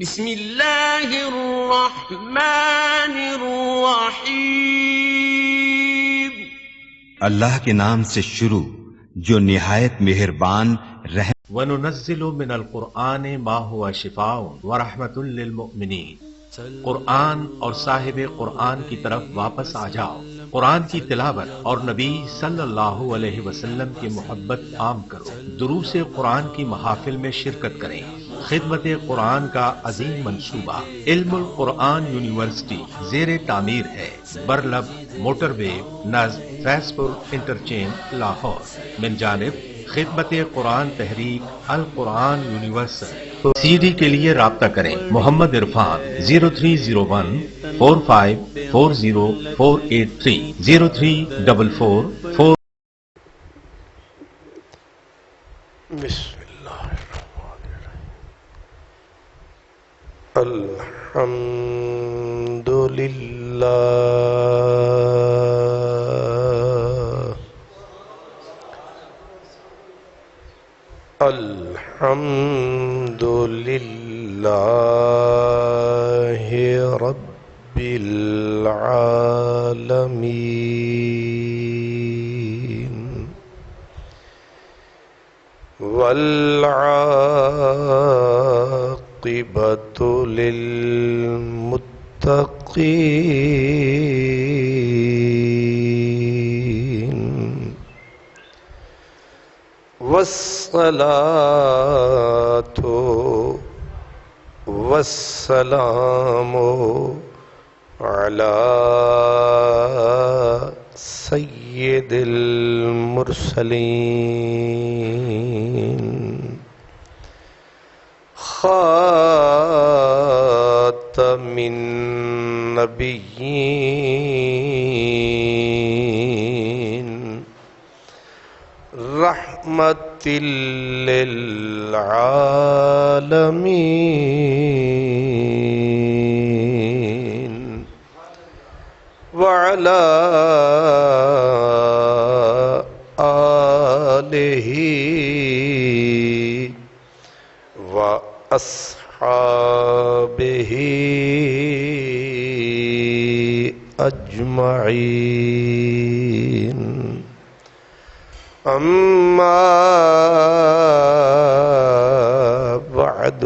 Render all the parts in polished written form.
بسم اللہ الرحمن الرحیم۔ اللہ کے نام سے شروع جو نہایت مہربان رحم۔ وَنُنَزِّلُ مِنَ الْقُرْآنِ مَا هُوَ شِفَاءٌ وَرَحْمَةٌ لِّلْمُؤْمِنِينَ۔ قرآن اور صاحب قرآن کی طرف واپس آ جاؤ، قرآن کی تلاوت اور نبی صلی اللہ علیہ وسلم کی محبت عام کرو، دروس قرآن کی محافل میں شرکت کریں۔ خدمت قرآن کا عظیم منصوبہ علم القرآن یونیورسٹی زیر تعمیر ہے، برلب موٹر وے نزد فیض پور انٹرچینج لاہور، من جانب خدمت قرآن تحریک القرآن یونیورسل۔ سی ڈی کے لیے رابطہ کریں محمد عرفان 030145404830 0344 بسم اللہ الرحمن الرحیم۔ الحمد للہ الحمد للہ رب العالمین، والعاقبۃ للمتقین، والصلاة والسلام علی سید المرسلین، خاتم النبیین، رحمت للعالمین، وعلى آلہ وأصحابہ اجمعین، اما بعد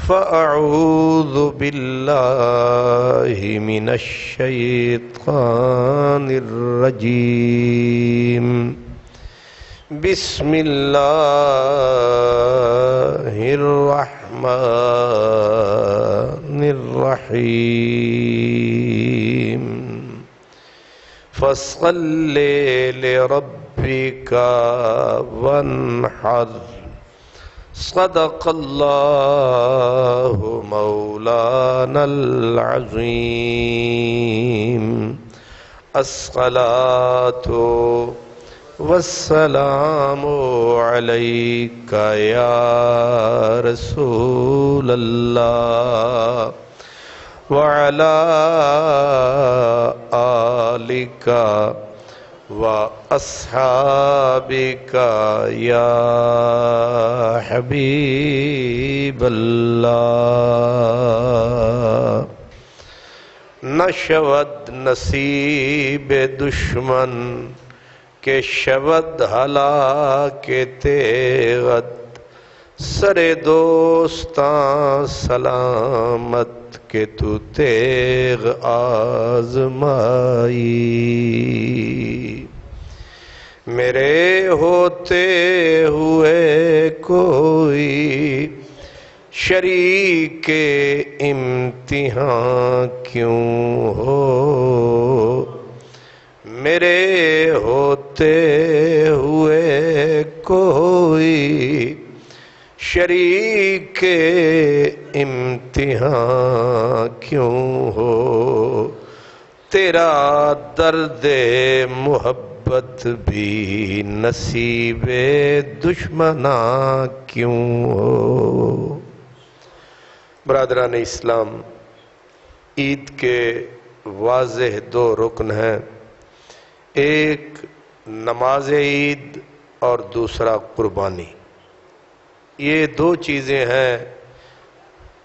فاعوذ باللہ من الشیطان الرجیم، بسم اللہ الرحمن الرحیم، فصل لربک وانحر، صدق اللہ مولانا العظیم، الصلاة والسلام علیک یا رسول اللہ، وعلی آلک وأصحابك یا حبیب اللہ، نہ شود نصیب دشمن کہ شود ہلاک تیغت، سر دوستاں سلامت کہ تو تیغ آزمائی، میرے ہوتے ہوئے کوئی شریک امتحان کیوں ہو، میرے ہوتے ہوئے کوئی شریک امتحان کیوں ہو، تیرا درد محبت بھی نصیب دشمناں کیوں ہو۔ برادران اسلام، عید کے واضح دو رکن ہیں، ایک نماز عید اور دوسرا قربانی۔ یہ دو چیزیں ہیں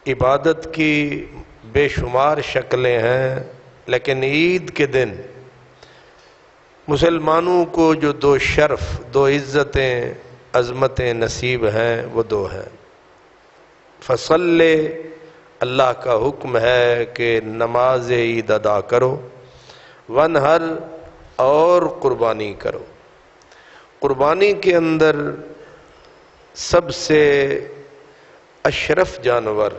عبادت کی بے شمار شکلیں ہیں، لیکن عید کے دن مسلمانوں کو جو دو شرف، دو عزتیں، عظمتیں نصیب ہیں وہ دو ہیں۔ فصل، اللہ کا حکم ہے کہ نماز عید ادا کرو، ونہر، اور قربانی کرو۔ قربانی کے اندر سب سے اشرف جانور،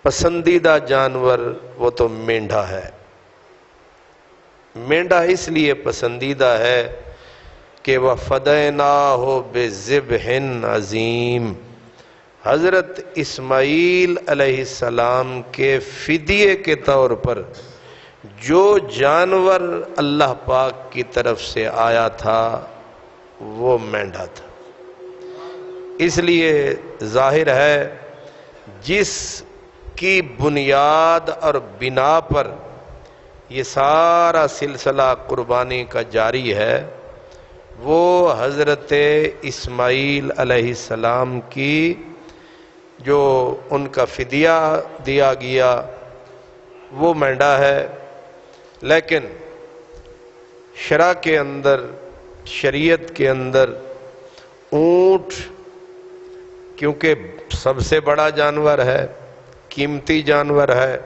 پسندیدہ جانور وہ تو مینڈھا ہے۔ مینڈھا اس لیے پسندیدہ ہے کہ وَفَدَيْنَاهُ بِذِبْحٍ عَظِيمٍ، حضرت اسماعیل علیہ السلام کے فدیے کے طور پر جو جانور اللہ پاک کی طرف سے آیا تھا وہ مینڈھا تھا۔ اس لیے ظاہر ہے جس کی بنیاد اور بنا پر یہ سارا سلسلہ قربانی کا جاری ہے، وہ حضرت اسماعیل علیہ السلام کی جو ان کا فدیہ دیا گیا وہ مینڈھا ہے۔ لیکن شرع کے اندر، شریعت کے اندر اونٹ کیونکہ سب سے بڑا جانور ہے، قیمتی جانور ہے،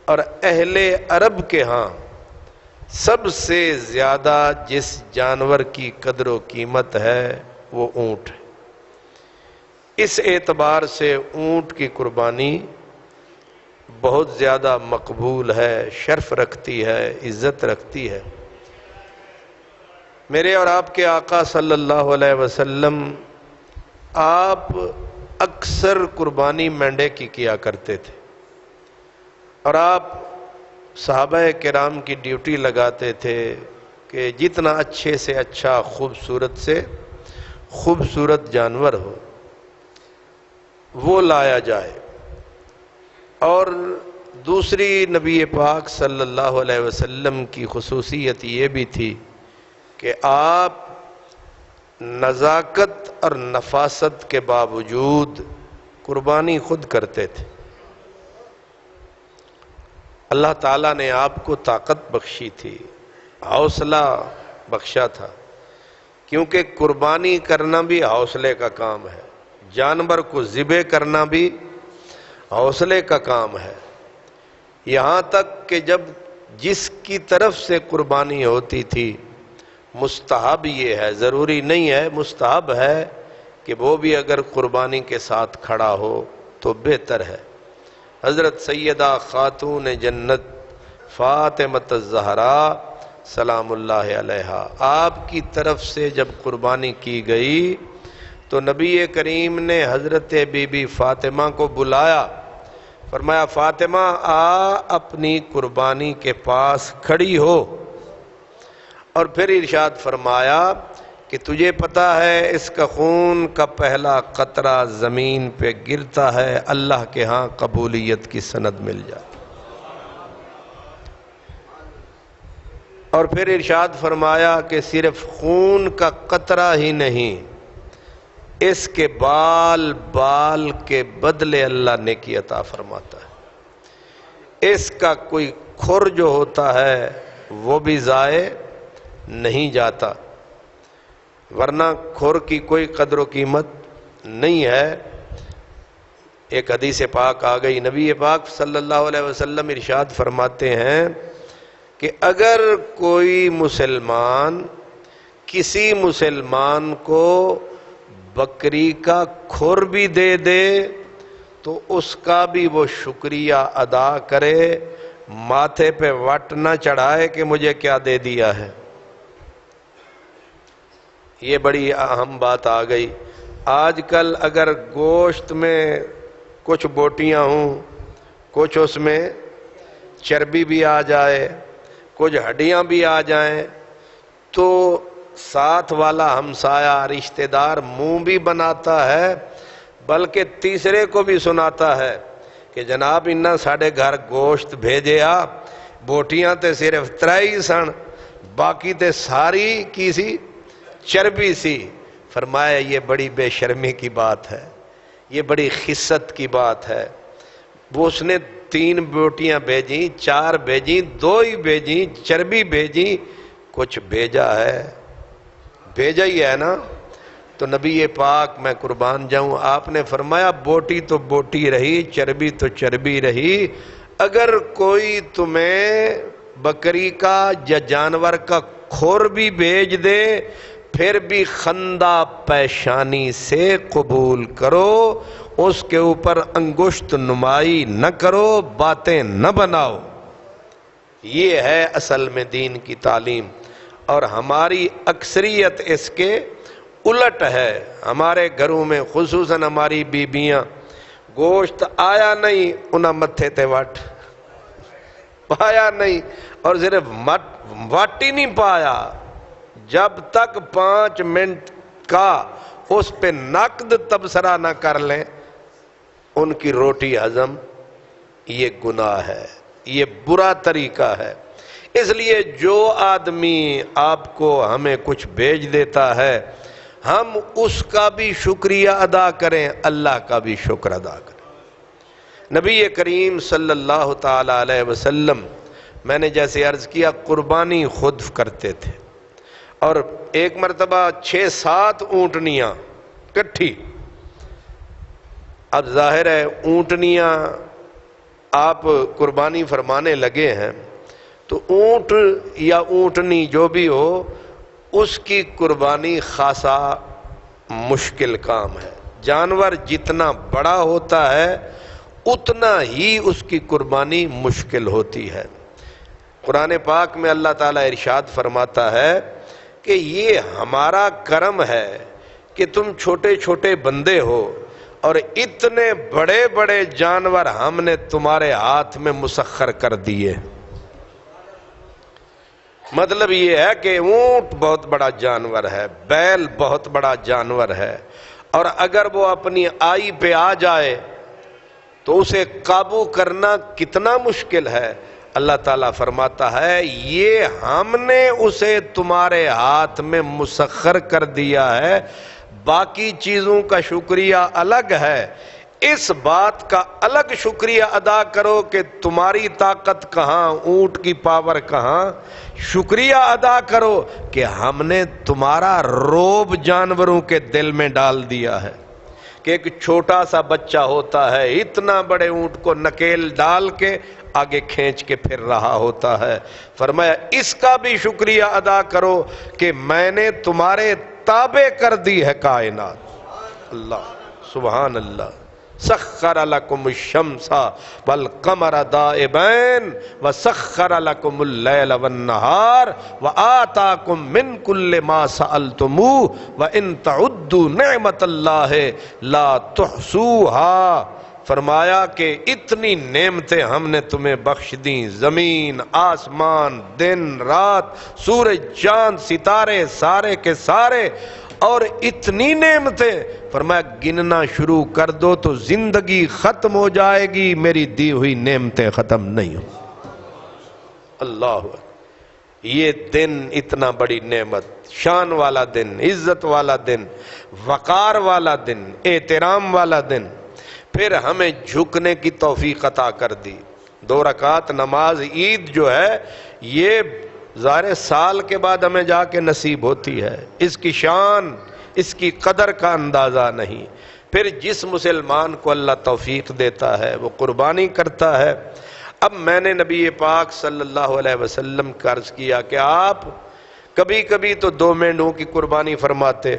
اور اہل عرب کے ہاں سب سے زیادہ جس جانور کی قدر و قیمت ہے وہ اونٹ ہے۔ اس اعتبار سے اونٹ کی قربانی بہت زیادہ مقبول ہے، شرف رکھتی ہے، عزت رکھتی ہے۔ میرے اور آپ کے آقا صلی اللہ علیہ وسلم آپ اکثر قربانی مینڈھے کی کیا کرتے تھے، اور آپ صحابہ کرام کی ڈیوٹی لگاتے تھے کہ جتنا اچھے سے اچھا، خوبصورت سے خوبصورت جانور ہو وہ لایا جائے۔ اور دوسری نبی پاک صلی اللہ علیہ وسلم کی خصوصیت یہ بھی تھی کہ آپ نزاکت اور نفاست کے باوجود قربانی خود کرتے تھے۔ اللہ تعالیٰ نے آپ کو طاقت بخشی تھی، حوصلہ بخشا تھا، کیونکہ قربانی کرنا بھی حوصلے کا کام ہے، جانور کو ذبح کرنا بھی حوصلے کا کام ہے۔ یہاں تک کہ جب جس کی طرف سے قربانی ہوتی تھی، مستحب یہ ہے، ضروری نہیں ہے، مستحب ہے کہ وہ بھی اگر قربانی کے ساتھ کھڑا ہو تو بہتر ہے۔ حضرت سیدہ خاتون جنت فاطمہ الزہراء سلام اللہ علیہا، آپ کی طرف سے جب قربانی کی گئی تو نبی کریم نے حضرت بی بی فاطمہ کو بلایا، فرمایا فاطمہ آ اپنی قربانی کے پاس کھڑی ہو، اور پھر ارشاد فرمایا کہ تجھے پتہ ہے اس کا خون کا پہلا قطرہ زمین پہ گرتا ہے، اللہ کے ہاں قبولیت کی سند مل جاتی۔ اور پھر ارشاد فرمایا کہ صرف خون کا قطرہ ہی نہیں، اس کے بال بال کے بدلے اللہ نیکی عطا فرماتا ہے، اس کا کوئی کھر جو ہوتا ہے وہ بھی ضائع نہیں جاتا، ورنہ کھر کی کوئی قدر و قیمت نہیں ہے۔ ایک حدیث پاک آ گئی، نبی پاک صلی اللہ علیہ وسلم ارشاد فرماتے ہیں کہ اگر کوئی مسلمان کسی مسلمان کو بکری کا کھر بھی دے دے تو اس کا بھی وہ شکریہ ادا کرے، ماتھے پہ وٹ نہ چڑھائے کہ مجھے کیا دے دیا ہے۔ یہ بڑی اہم بات آ گئی۔ آج کل اگر گوشت میں کچھ بوٹیاں ہوں، کچھ اس میں چربی بھی آ جائے، کچھ ہڈیاں بھی آ جائیں، تو ساتھ والا ہمسایہ رشتہ دار منہ بھی بناتا ہے، بلکہ تیسرے کو بھی سناتا ہے کہ جناب انہاں ساڑھے گھر گوشت بھیجے آ، بوٹیاں تے صرف ترائی سن، باقی تے ساری کی سی چربی سی۔ فرمایا یہ بڑی بے شرمی کی بات ہے یہ بڑی خست کی بات ہے. وہ اس نے 3 بوٹیاں بھیجیں، 4 بھیجیں، 2 ہی بھیجیں، چربی بھیجیں، کچھ بھیجا ہے، بھیجا ہی ہے نا. تو نبی پاک میں قربان جاؤں، آپ نے فرمایا بوٹی تو بوٹی رہی، چربی تو چربی رہی. اگر کوئی تمہیں بکری کا یا جانور کا کھور بھی بھیج دے پھر بھی خندہ پیشانی سے قبول کرو، اس کے اوپر انگشت نمائی نہ کرو، باتیں نہ بناؤ. یہ ہے اصل میں دین کی تعلیم. اور ہماری اکثریت اس کے الٹ ہے. ہمارے گھروں میں خصوصاً ہماری بیبیاں گوشت آیا نہیں انہاں متھے تے وٹ پایا نہیں، اور صرف وٹ ہی نہیں پایا، جب تک 5 منٹ کا اس پہ نقد تبصرہ نہ کر لیں ان کی روٹی ہضم. یہ گناہ ہے، یہ برا طریقہ ہے. اس لیے جو آدمی آپ کو ہمیں کچھ بھیج دیتا ہے ہم اس کا بھی شکریہ ادا کریں، اللہ کا بھی شکر ادا کریں. نبی کریم صلی اللہ تعالی علیہ وسلم، میں نے جیسے عرض کیا، قربانی خود کرتے تھے، اور ایک مرتبہ 6-7 اونٹنیاں کٹھی. اب ظاہر ہے اونٹنیاں آپ قربانی فرمانے لگے ہیں تو اونٹ یا اونٹنی جو بھی ہو اس کی قربانی خاصا مشکل کام ہے. جانور جتنا بڑا ہوتا ہے اتنا ہی اس کی قربانی مشکل ہوتی ہے. قرآن پاک میں اللہ تعالیٰ ارشاد فرماتا ہے کہ یہ ہمارا کرم ہے کہ تم چھوٹے چھوٹے بندے ہو اور اتنے بڑے بڑے جانور ہم نے تمہارے ہاتھ میں مسخر کر دیے. مطلب یہ ہے کہ اونٹ بہت بڑا جانور ہے، بیل بہت بڑا جانور ہے، اور اگر وہ اپنی آئی پہ آ جائے تو اسے قابو کرنا کتنا مشکل ہے. اللہ تعالیٰ فرماتا ہے یہ ہم نے اسے تمہارے ہاتھ میں مسخر کر دیا ہے. باقی چیزوں کا شکریہ الگ ہے، اس بات کا الگ شکریہ ادا کرو کہ تمہاری طاقت کہاں، اونٹ کی پاور کہاں. شکریہ ادا کرو کہ ہم نے تمہارا روب جانوروں کے دل میں ڈال دیا ہے کہ ایک چھوٹا سا بچہ ہوتا ہے اتنا بڑے اونٹ کو نکیل ڈال کے آگے کھینچ کے پھر رہا ہوتا ہے. فرمایا اس کا بھی شکریہ ادا کرو کہ میں نے تمہارے تابع کر دی ہے کائنات. اللہ سبحان اللہ. سخر لکم الشمس والقمر دائبین وسخر لکم اللیل والنہار وآتاکم من کل ما سألتموہ وان تعدوا نعمت اللہ لا تحصوہا. فرمایا کہ اتنی نعمتیں ہم نے تمہیں بخش دیں، زمین، آسمان، دن، رات، سورج، چاند، ستارے سارے کے سارے، اور اتنی نعمتیں. فرمایا گننا شروع کر دو تو زندگی ختم ہو جائے گی، میری دی ہوئی نعمتیں ختم نہیں ہوں. اللہ اکبر. یہ دن اتنا بڑی نعمت، شان والا دن، عزت والا دن، وقار والا دن، احترام والا دن. پھر ہمیں جھکنے کی توفیق عطا کر دی. 2 رکعت نماز عید جو ہے یہ ظاہر سال کے بعد ہمیں جا کے نصیب ہوتی ہے. اس کی شان، اس کی قدر کا اندازہ نہیں. پھر جس مسلمان کو اللہ توفیق دیتا ہے وہ قربانی کرتا ہے. اب میں نے نبی پاک صلی اللہ علیہ وسلم کا عرض کیا کہ آپ کبھی کبھی تو 2 مینڈوں کی قربانی فرماتے،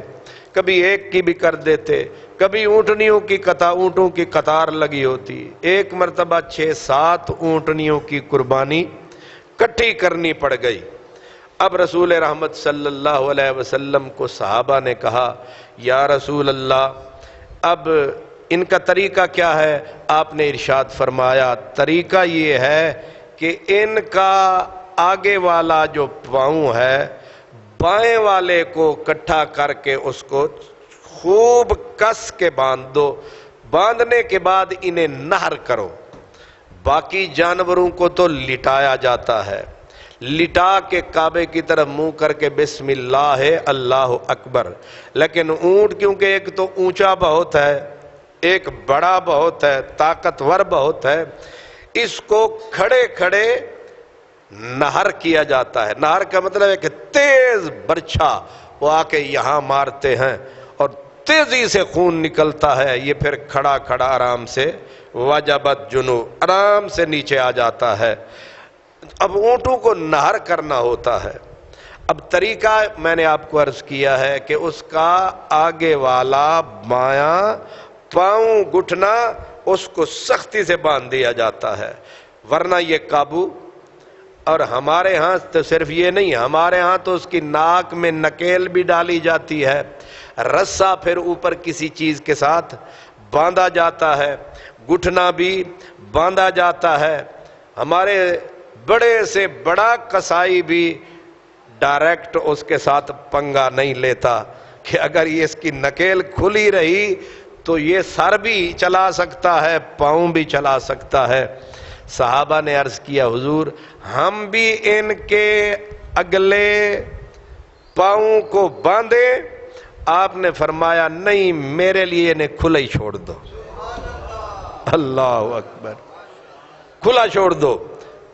کبھی 1 کی بھی کر دیتے، کبھی اونٹنیوں کی اونٹوں کی قطار لگی ہوتی. ایک مرتبہ 6-7 اونٹنیوں کی قربانی کٹھی کرنی پڑ گئی. اب رسول رحمت صلی اللہ علیہ وسلم کو صحابہ نے کہا یا رسول اللہ اب ان کا طریقہ کیا ہے؟ آپ نے ارشاد فرمایا طریقہ یہ ہے کہ ان کا آگے والا جو پاؤں ہے بائیں والے کو کٹھا کر کے اس کو خوب کس کے باندھ دو، باندھنے کے بعد انہیں نہر کرو. باقی جانوروں کو تو لٹایا جاتا ہے، لٹا کے کعبے کی طرف منہ کر کے بسم اللہ اللہ اکبر. لیکن اونٹ کیونکہ ایک تو اونچا بہت ہے ایک بڑا بہت ہے، طاقتور بہت ہے، اس کو کھڑے کھڑے نہر کیا جاتا ہے۔ نہر کا مطلب ہے کہ تیز برچھا وہ آ کے یہاں مارتے ہیں اور تیزی سے خون نکلتا ہے، یہ پھر کھڑا کھڑا آرام سے وجبت جنو آرام سے نیچے آ جاتا ہے۔ اب اونٹوں کو نہر کرنا ہوتا ہے۔ اب طریقہ میں نے آپ کو عرض کیا ہے کہ اس کا آگے والا بایاں پاؤں گھٹنا اس کو سختی سے باندھ دیا جاتا ہے، ورنہ یہ قابو۔ اور ہمارے ہاں تو صرف یہ نہیں، ہمارے ہاں تو اس کی ناک میں نکیل بھی ڈالی جاتی ہے، رسا پھر اوپر کسی چیز کے ساتھ باندھا جاتا ہے، گھٹنا بھی باندھا جاتا ہے۔ ہمارے بڑے سے بڑا قصائی بھی ڈائریکٹ اس کے ساتھ پنگا نہیں لیتا کہ اگر یہ اس کی نکیل کھلی رہی تو یہ سر بھی چلا سکتا ہے، پاؤں بھی چلا سکتا ہے۔ صحابہ نے عرض کیا حضور ہم بھی ان کے اگلے پاؤں کو باندھیں؟ آپ نے فرمایا نہیں، میرے لیے انہیں کھلا ہی چھوڑ دو۔ اللہ اکبر، کھلا چھوڑ دو۔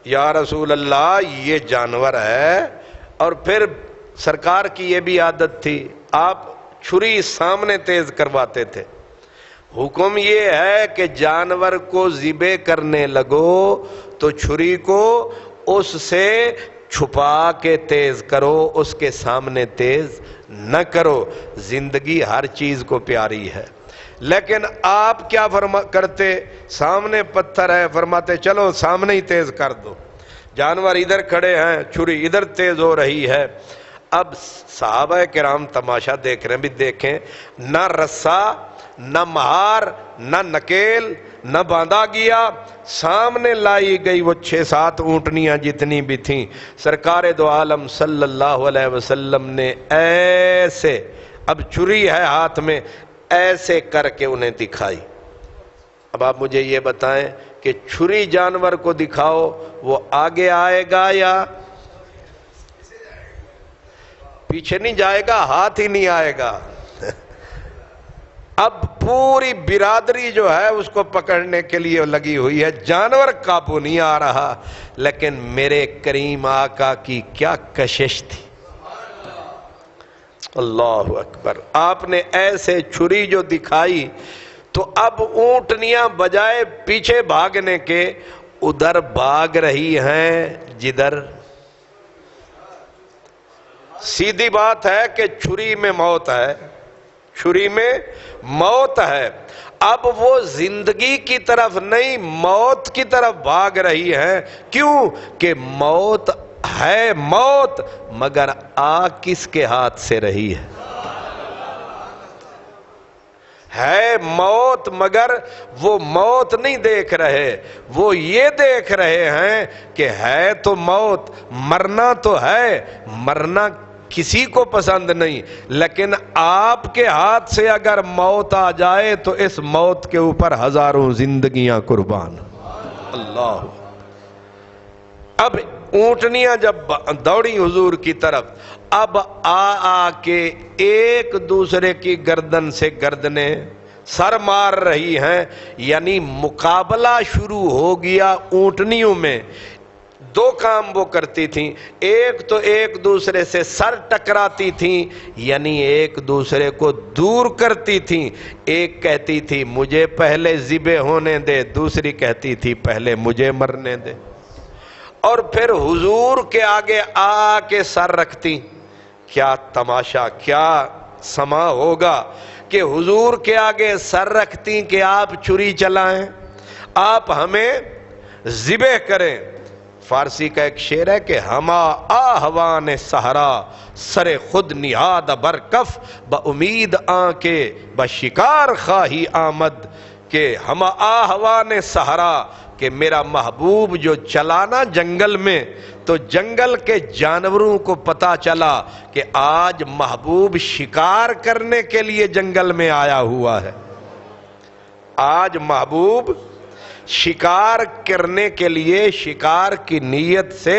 یا رسول اللہ یہ جانور ہے۔ اور پھر سرکار کی یہ بھی عادت تھی، آپ چھری سامنے تیز کرواتے تھے۔ حکم یہ ہے کہ جانور کو ذبح کرنے لگو تو چھری کو اس سے چھپا کے تیز کرو، اس کے سامنے تیز نہ کرو۔ زندگی ہر چیز کو پیاری ہے، لیکن آپ کیا کرتے؟ سامنے پتھر ہے، فرماتے چلو سامنے ہی تیز کر دو۔ جانور ادھر کھڑے ہیں، چھری ادھر تیز ہو رہی ہے۔ اب صحابہ کرام تماشا دیکھ رہے ہیں، بھی دیکھیں نہ رسا، نہ مہار، نہ نکیل، نہ باندھا گیا، سامنے لائی گئی وہ 6-7 اونٹنیاں جتنی بھی تھیں۔ سرکار دو عالم صلی اللہ علیہ وسلم نے ایسے، اب چھری ہے ہاتھ میں، ایسے کر کے انہیں دکھائی۔ اب آپ مجھے یہ بتائیں کہ چھری جانور کو دکھاؤ وہ آگے آئے گا یا پیچھے نہیں جائے گا؟ ہاتھ ہی نہیں آئے گا۔ اب پوری برادری جو ہے اس کو پکڑنے کے لیے لگی ہوئی ہے، جانور قابو نہیں آ رہا، لیکن میرے کریم آقا کی کیا کشش تھی۔ اللہ اکبر، آپ نے ایسے چھری جو دکھائی تو اب اونٹنیاں بجائے پیچھے بھاگنے کے ادھر بھاگ رہی ہیں جدھر۔ سیدھی بات ہے کہ چھری میں موت ہے، چھری میں موت ہے۔ اب وہ زندگی کی طرف نہیں، موت کی طرف بھاگ رہی ہیں۔ کیوں کہ موت ہے موت، مگر آ کس کے ہاتھ سے رہی ہے موت، مگر وہ موت نہیں دیکھ رہے، وہ یہ دیکھ رہے ہیں کہ ہے تو موت، مرنا تو ہے، مرنا کسی کو پسند نہیں، لیکن آپ کے ہاتھ سے اگر موت آ جائے تو اس موت کے اوپر ہزاروں زندگیاں قربان۔ اللہ، اب اونٹنیاں جب دوڑی حضور کی طرف، اب آ کے ایک دوسرے کی گردن سے گردنیں سر مار رہی ہیں، یعنی مقابلہ شروع ہو گیا اونٹنیوں میں۔ دو کام وہ کرتی تھیں، ایک تو ایک دوسرے سے سر ٹکراتی تھیں، یعنی ایک دوسرے کو دور کرتی تھیں۔ ایک کہتی تھی مجھے پہلے ذبح ہونے دے، دوسری کہتی تھی پہلے مجھے مرنے دے۔ اور پھر حضور کے آگے آ کے سر رکھتی۔ کیا تماشا، کیا سما ہوگا کہ حضور کے آگے سر رکھتی کہ آپ چھری چلائیں، آپ ہمیں ذبح کریں۔ فارسی کا ایک شعر ہے کہ ہما آہوان صحرا سر خود نہاد برکف بامید آنکے بشکار خواہی آمد، کہ ہما آہوان صحرا، کہ میرا محبوب جو چلانا جنگل میں، تو جنگل کے جانوروں کو پتا چلا کہ آج محبوب شکار کرنے کے لیے جنگل میں آیا ہوا ہے، آج محبوب شکار کرنے کے لیے، شکار کی نیت سے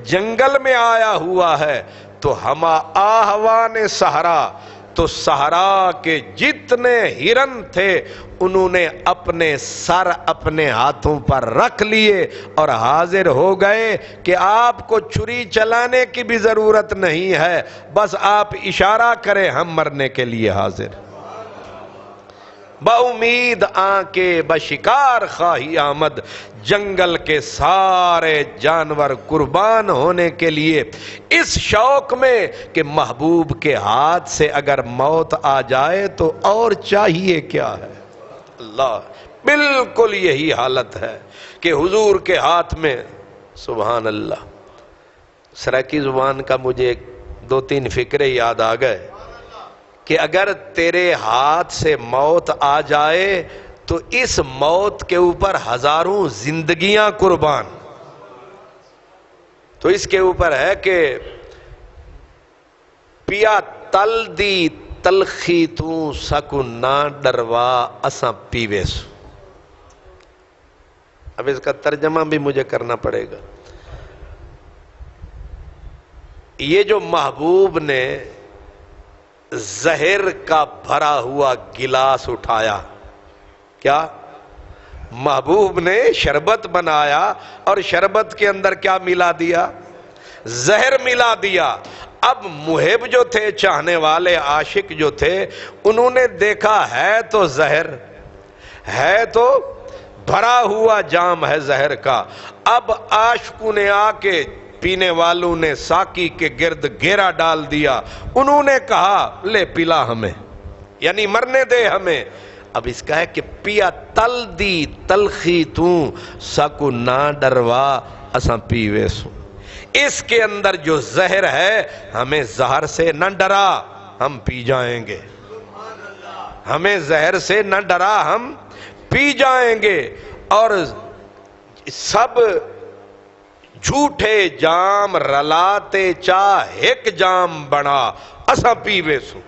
جنگل میں آیا ہوا ہے۔ تو ہما آہوان صحرا، تو صحرا کے جتنے ہرن تھے انہوں نے اپنے سر اپنے ہاتھوں پر رکھ لیے اور حاضر ہو گئے کہ آپ کو چھری چلانے کی بھی ضرورت نہیں ہے، بس آپ اشارہ کریں ہم مرنے کے لیے حاضر۔ بامید آنکے بشکار خواہی آمد، جنگل کے سارے جانور قربان ہونے کے لیے اس شوق میں کہ محبوب کے ہاتھ سے اگر موت آ جائے تو اور چاہیے کیا ہے۔ اللہ، بالکل یہی حالت ہے کہ حضور کے ہاتھ میں، سبحان اللہ، سرائیکی زبان کا مجھے 2-3 فکرے یاد آ گئے کہ اگر تیرے ہاتھ سے موت آ جائے تو اس موت کے اوپر ہزاروں زندگیاں قربان۔ تو اس کے اوپر ہے کہ پیا تل دی تلخی تو سکو نہ ڈروا اساں پیوے سو۔ اب اس کا ترجمہ بھی مجھے کرنا پڑے گا۔ یہ جو محبوب نے زہر کا بھرا ہوا گلاس اٹھایا، کیا محبوب نے شربت بنایا اور شربت کے اندر کیا ملا دیا؟ زہر ملا دیا۔ اب محب جو تھے، چاہنے والے عاشق جو تھے، انہوں نے دیکھا ہے تو زہر ہے، تو بھرا ہوا جام ہے زہر کا۔ اب عاشقوں نے آ کے، پینے والوں نے ساقی کے گرد گھیرا ڈال دیا، انہوں نے کہا لے پلا ہمیں، یعنی مرنے دے ہمیں۔ اب اس کا ہے کہ پیا تل دی تلخی تو سکو نہ ڈروا اساں پیوے سو۔ اس کے اندر جو زہر ہے، ہمیں زہر سے نہ ڈرا، ہم پی جائیں گے۔ ہمیں زہر سے نہ ڈرا، ہم پی جائیں گے۔ اور سب جھوٹے جام رلاتے چاہ ایک جام بنا اساں پیوے سو۔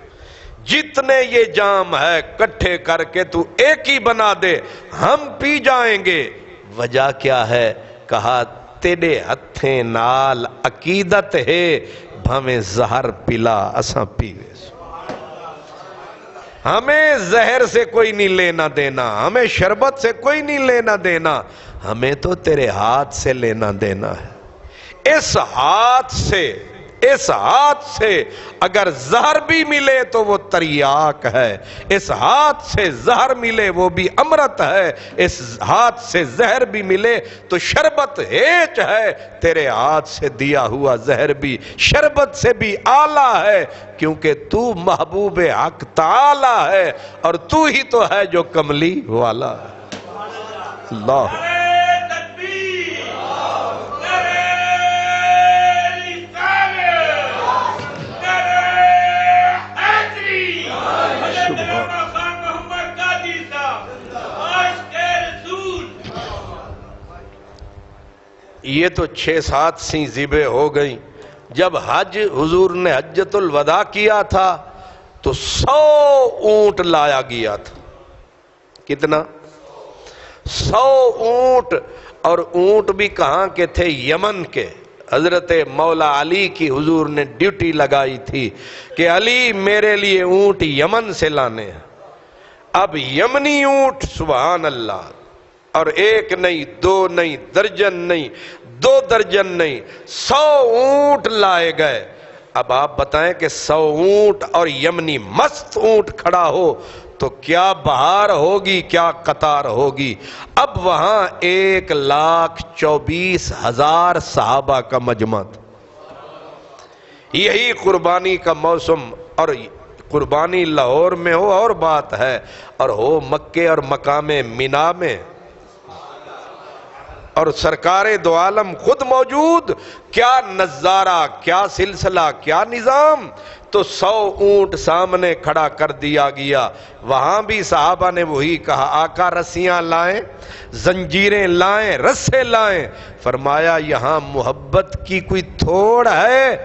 جتنے یہ جام ہے کٹھے کر کے تو ایک ہی بنا دے، ہم پی جائیں گے۔ وجہ کیا ہے؟ کہا تیرے ہتھیں نال عقیدت ہے، بھویں زہر پلا اساں پیوے سو۔ ہمیں زہر سے کوئی نہیں لینا دینا، ہمیں شربت سے کوئی نہیں لینا دینا، ہمیں تو تیرے ہاتھ سے لینا دینا ہے۔ اس ہاتھ سے اگر زہر بھی ملے تو وہ تریاک ہے، اس ہاتھ سے زہر ملے وہ بھی امرت ہے، اس ہاتھ سے زہر بھی ملے تو شربت ہیچ ہے۔ تیرے ہاتھ سے دیا ہوا زہر بھی شربت سے بھی اعلیٰ ہے، کیونکہ تو محبوب حق تعالی ہے اور تو ہی تو ہے جو کملی والا ہے۔ اللہ یہ تو 6-7 سی ذبح ہو گئیں۔ جب حج حضور نے حجۃ الوداع کیا تھا تو 100 اونٹ لایا گیا تھا۔ کتنا؟ 100 اونٹ۔ اور اونٹ بھی کہاں کے تھے؟ یمن کے۔ حضرت مولا علی کی حضور نے ڈیوٹی لگائی تھی کہ علی میرے لیے اونٹ یمن سے لانے ہیں۔ اب یمنی اونٹ، سبحان اللہ، اور 1 نہیں 2 نہیں درجن نہیں 2 درجن نہیں 100 اونٹ لائے گئے۔ اب آپ بتائیں کہ 100 اونٹ اور یمنی مست اونٹ کھڑا ہو تو کیا بہار ہوگی، کیا قطار ہوگی۔ اب وہاں 1,24,000 صحابہ کا مجمع تھا۔ یہی قربانی کا موسم، اور قربانی لاہور میں ہو اور بات ہے، اور ہو مکے اور مقام مینا میں، اور سرکار دو عالم خود موجود، کیا نظارہ، کیا سلسلہ، کیا نظام۔ تو 100 اونٹ سامنے کھڑا کر دیا گیا۔ وہاں بھی صحابہ نے وہی کہا، آقا رسیاں لائیں، زنجیریں لائیں، رسے لائیں۔ فرمایا یہاں محبت کی کوئی تھوڑ ہے،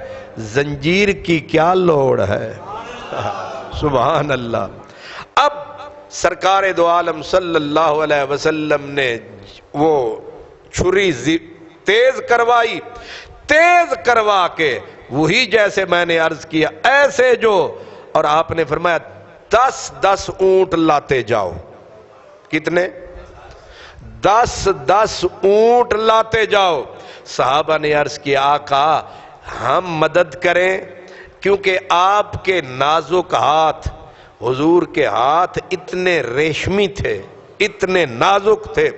زنجیر کی کیا لوڑ ہے۔ سبحان اللہ۔ اب سرکار دو عالم صلی اللہ علیہ وسلم نے وہ چھری تیز کروا کے، وہی جیسے میں نے عرض کیا، ایسے جو اور آپ نے فرمایا 10 اونٹ لاتے جاؤ. کتنے؟ 10 اونٹ لاتے جاؤ. صحابہ نے عرض کیا آقا ہم مدد کریں؟ کیونکہ آپ کے نازک ہاتھ، حضور کے ہاتھ اتنے ریشمی تھے، اتنے نازک تھے.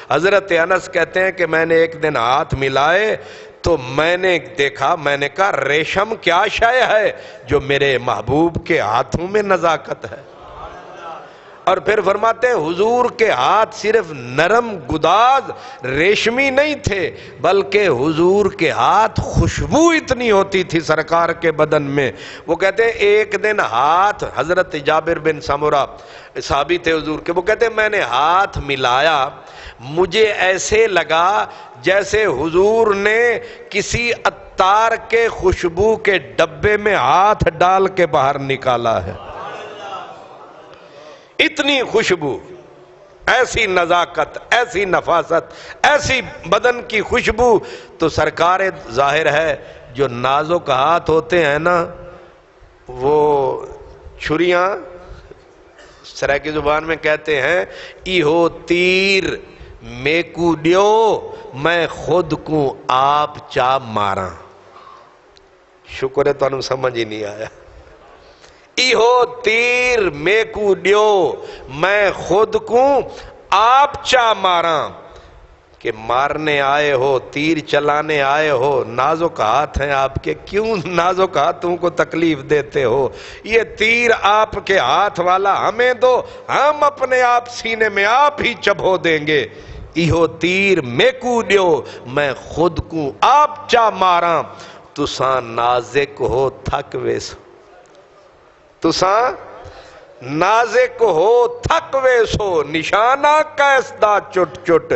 حضرت انس کہتے ہیں کہ میں نے ایک دن ہاتھ ملائے تو میں نے دیکھا، میں نے کہا ریشم کیا شے ہے جو میرے محبوب کے ہاتھوں میں نزاکت ہے. اور پھر فرماتے ہیں حضور کے ہاتھ صرف نرم گداز ریشمی نہیں تھے، بلکہ حضور کے ہاتھ خوشبو اتنی ہوتی تھی سرکار کے بدن میں. وہ کہتے ہیں ایک دن ہاتھ، حضرت جابر بن سمرہ صحابی تھے حضور کے، وہ کہتے ہیں میں نے ہاتھ ملایا، مجھے ایسے لگا جیسے حضور نے کسی عطار کے خوشبو کے ڈبے میں ہاتھ ڈال کے باہر نکالا ہے. اتنی خوشبو، ایسی نزاکت، ایسی نفاست، ایسی بدن کی خوشبو. تو سرکار ظاہر ہے جو نازک ہاتھ ہوتے ہیں نا، وہ چھریاں سرائیکی زبان میں کہتے ہیں ایہو تیر میکو دیو میں خود کو آپ چا ماراں. شکر ہے تو سمجھ ہی نہیں آیا. ایہو تیر میکو دیو میں خود کو آپ چا ماراں. کہ مارنے آئے ہو، تیر چلانے آئے ہو، نازک ہاتھ ہیں آپ کے، کیوں نازک ہاتھوں کو تکلیف دیتے ہو؟ یہ تیر آپ کے ہاتھ والا ہمیں دو، ہم اپنے آپ سینے میں آپ ہی چبھو دیں گے. ایہو تیر میکو دیو میں خود کو آپ چا ماراں. تساں نازک ہو تھک ویسو، تساں نازک ہو تھک ویسو، نشانہ کیسدا چٹ چٹ.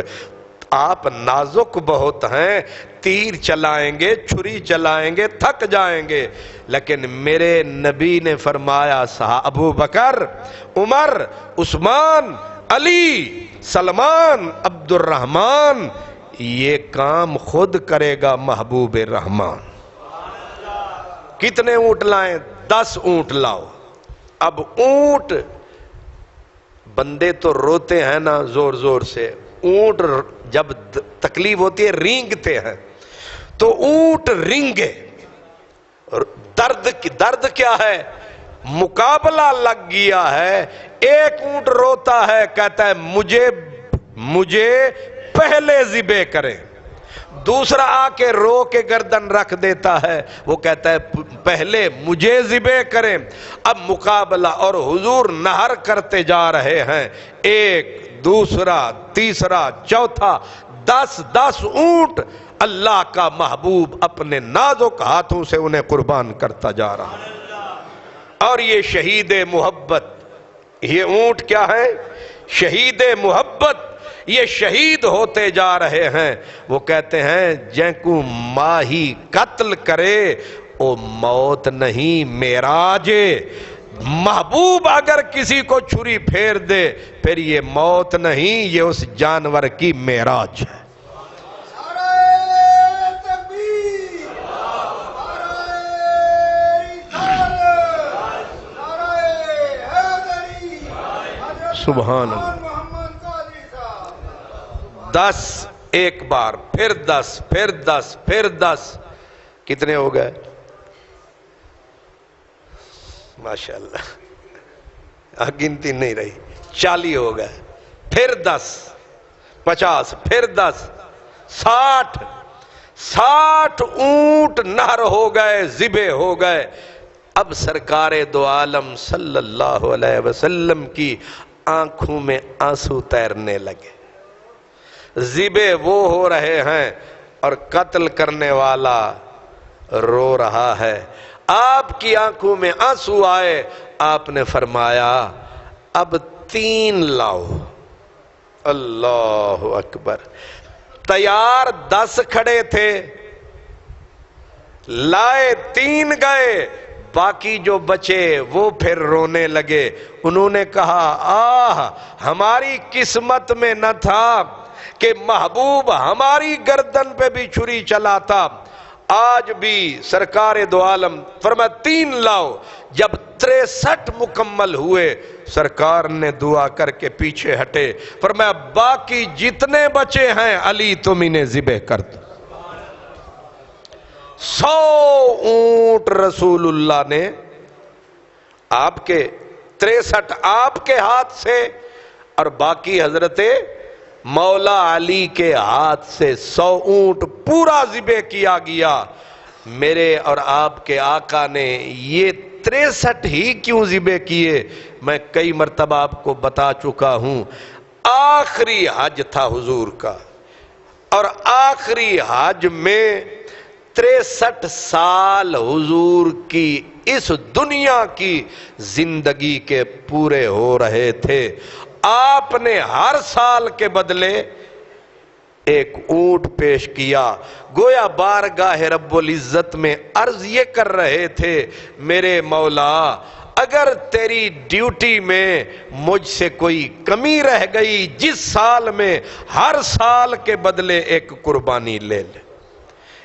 آپ نازک بہت ہیں، تیر چلائیں گے، چھری چلائیں گے، تھک جائیں گے. لیکن میرے نبی نے فرمایا ابو بکر، عمر، عثمان، علی، سلمان، عبد الرحمن، یہ کام خود کرے گا محبوب رحمان. کتنے اونٹ لائیں؟ 10 اونٹ لاؤ. اب اونٹ، بندے تو روتے ہیں نا زور زور سے، اونٹ جب تکلیف ہوتی ہے رینگتے ہیں. تو اونٹ رینگے، درد کیا ہے؟ مقابلہ لگ گیا ہے. ایک اونٹ روتا ہے، کہتا ہے مجھے پہلے ذبح کریں. دوسرا آ کے رو کے گردن رکھ دیتا ہے، وہ کہتا ہے پہلے مجھے ذبح کریں. اب مقابلہ، اور حضور نہر کرتے جا رہے ہیں، ایک، دوسرا، تیسرا، چوتھا، 10 اونٹ اللہ کا محبوب اپنے نازک ہاتھوں سے انہیں قربان کرتا جا رہا ہے. اور یہ شہید محبت، یہ اونٹ کیا ہے؟ شہید محبت. یہ شہید ہوتے جا رہے ہیں. وہ کہتے ہیں جن کو ماہی قتل کرے او موت نہیں معراج. محبوب اگر کسی کو چھری پھیر دے پھر یہ موت نہیں، یہ اس جانور کی معراج ہے. سبحان اللہ. 10 ایک بار، پھر 10، پھر 10، پھر 10، کتنے ہو گئے؟ ماشاءاللہ گنتی نہیں رہی، 40 ہو گئے. پھر 10، 50، پھر 10، 60 اونٹ نہر ہو گئے، ذبح ہو گئے. اب سرکار دو عالم صلی اللہ علیہ وسلم کی آنکھوں میں آنسو تیرنے لگے. ذبح وہ ہو رہے ہیں اور قتل کرنے والا رو رہا ہے. آپ کی آنکھوں میں آنسو آئے. آپ نے فرمایا اب 3 لاؤ. اللہ اکبر. تیار 10 کھڑے تھے، لائے 3 گئے، باقی جو بچے وہ پھر رونے لگے. انہوں نے کہا آہ ہماری قسمت میں نہ تھا کہ محبوب ہماری گردن پہ بھی چھری چلاتا. آج بھی سرکار دو عالم فرمایا 3 لاؤ. جب 63 مکمل ہوئے سرکار نے دعا کر کے پیچھے ہٹے، فرمایا باقی جتنے بچے ہیں علی تم انہیں ذبح کر دو. 100 اونٹ رسول اللہ نے آپ کے 63 آپ کے ہاتھ سے اور باقی حضرت مولا علی کے ہاتھ سے 100 اونٹ پورا ذبح کیا گیا. میرے اور آپ کے آقا نے یہ 63 ہی کیوں ذبح کیے میں کئی مرتبہ آپ کو بتا چکا ہوں. آخری حج تھا حضور کا، اور آخری حج میں 63 سال حضور کی اس دنیا کی زندگی کے پورے ہو رہے تھے. آپ نے ہر سال کے بدلے ایک اونٹ پیش کیا. گویا بارگاہ رب العزت میں عرض یہ کر رہے تھے، میرے مولا اگر تیری ڈیوٹی میں مجھ سے کوئی کمی رہ گئی، جس سال میں ہر سال کے بدلے ایک قربانی لے لے.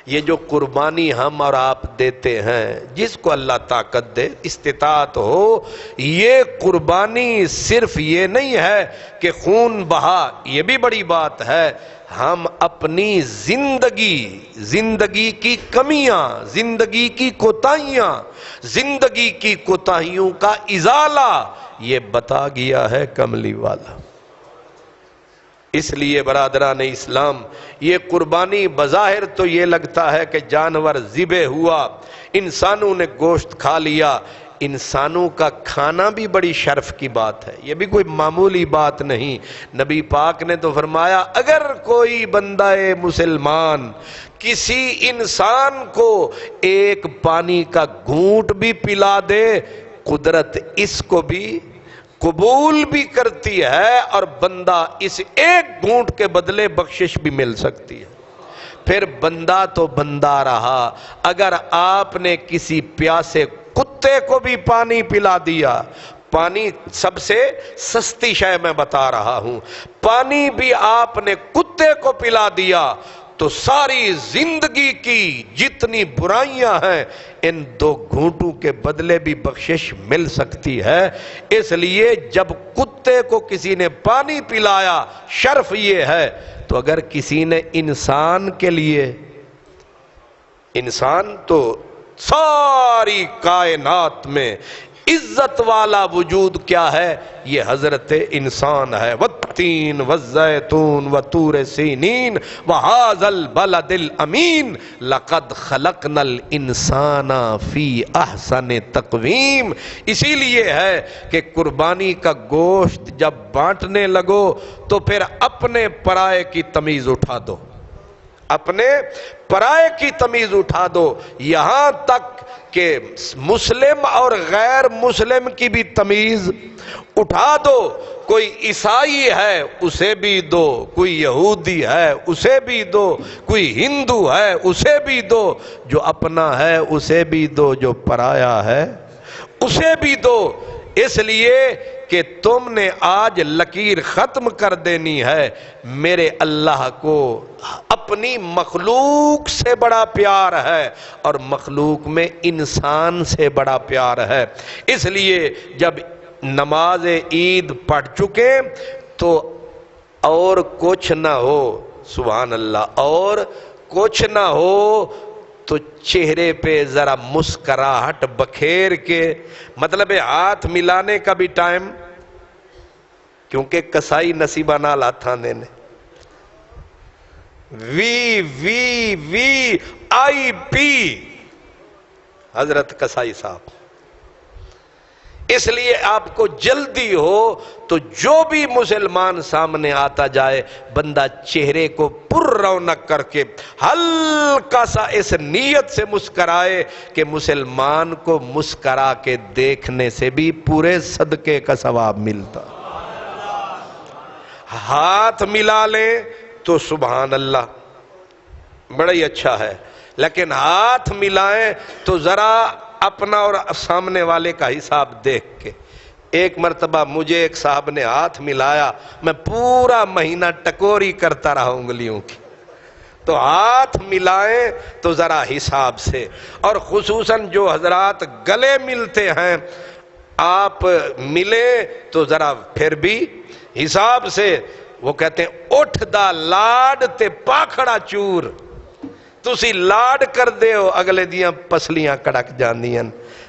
یہ جو قربانی ہم اور آپ دیتے ہیں، جس کو اللہ طاقت دے، استطاعت ہو، یہ قربانی صرف یہ نہیں ہے کہ خون بہا، یہ بھی بڑی بات ہے. ہم اپنی زندگی کی کمیاں، زندگی کی کوتاہیاں، زندگی کی کوتاہیوں کا ازالہ یہ بتا گیا ہے کملی والا. اس لیے برادران اسلام، یہ قربانی بظاہر تو یہ لگتا ہے کہ جانور ذبح ہوا، انسانوں نے گوشت کھا لیا. انسانوں کا کھانا بھی بڑی شرف کی بات ہے، یہ بھی کوئی معمولی بات نہیں. نبی پاک نے تو فرمایا اگر کوئی بندہ مسلمان کسی انسان کو ایک پانی کا گھونٹ بھی پلا دے، قدرت اس کو بھی قبول بھی کرتی ہے اور بندہ اس ایک گھونٹ کے بدلے بخشش بھی مل سکتی ہے. پھر بندہ تو بندہ رہا. اگر آپ نے کسی پیاسے کتے کو بھی پانی پلا دیا، پانی سب سے سستی شے میں بتا رہا ہوں، پانی بھی آپ نے کتے کو پلا دیا تو ساری زندگی کی جتنی برائیاں ہیں ان 2 گھونٹوں کے بدلے بھی بخشش مل سکتی ہے. اس لیے جب کتے کو کسی نے پانی پلایا شرف یہ ہے، تو اگر کسی نے انسان کے لیے، انسان تو ساری کائنات میں عزت والا وجود کیا ہے؟ یہ حضرت انسان ہے. والتین والزیتون وطور سینین وہذا البلد الامین لقد خلقنا الانسان فی احسن تقویم. اسی لیے ہے کہ قربانی کا گوشت جب بانٹنے لگو تو پھر اپنے پرائے کی تمیز اٹھا دو، اپنے پرائے کی تمیز اٹھا دو، یہاں تک کہ مسلم اور غیر مسلم کی بھی تمیز اٹھا دو. کوئی عیسائی ہے اسے بھی دو، کوئی یہودی ہے اسے بھی دو، کوئی ہندو ہے اسے بھی دو، جو اپنا ہے اسے بھی دو، جو پرایا ہے اسے بھی دو. اس لیے کہ تم نے آج لکیر ختم کر دینی ہے. میرے اللہ کو اپنی مخلوق سے بڑا پیار ہے اور مخلوق میں انسان سے بڑا پیار ہے. اس لیے جب نماز عید پڑھ چکے تو اور کچھ نہ ہو، سبحان اللہ، اور کچھ نہ ہو تو چہرے پہ ذرا مسکراہٹ بکھیر کے، مطلب ہاتھ ملانے کا بھی ٹائم، کیونکہ کسائی نصیبہ نال ہاتھانے نے VIP حضرت کسائی صاحب. اس لیے آپ کو جلدی ہو تو جو بھی مسلمان سامنے آتا جائے بندہ چہرے کو پر رونق کر کے ہلکا سا اس نیت سے مسکرائے کہ مسلمان کو مسکرا کے دیکھنے سے بھی پورے صدقے کا ثواب ملتا. ہاتھ ملا لیں تو سبحان اللہ بڑا ہی اچھا ہے، لیکن ہاتھ ملائیں تو ذرا اپنا اور سامنے والے کا حساب دیکھ کے. ایک مرتبہ مجھے ایک صاحب نے ہاتھ ملایا، میں پورا مہینہ ٹکوری کرتا رہا انگلیوں کی. تو ہاتھ ملائیں تو ذرا حساب سے، اور خصوصاً جو حضرات گلے ملتے ہیں آپ ملیں تو ذرا پھر بھی حساب سے۔ وہ کہتے ہیں اٹھ دا لاڈ تے پاکھڑا چور، تسی لاڈ کر دے ہو اگلے دیاں پسلیاں کڑک جاندیاں۔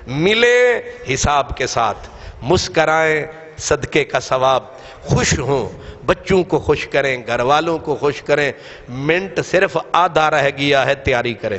ملیں حساب کے ساتھ، مسکرائیں، صدقے کا ثواب، خوش ہوں، بچوں کو خوش کریں، گھر والوں کو خوش کریں۔ منٹ صرف آدھا رہ گیا ہے، تیاری کریں۔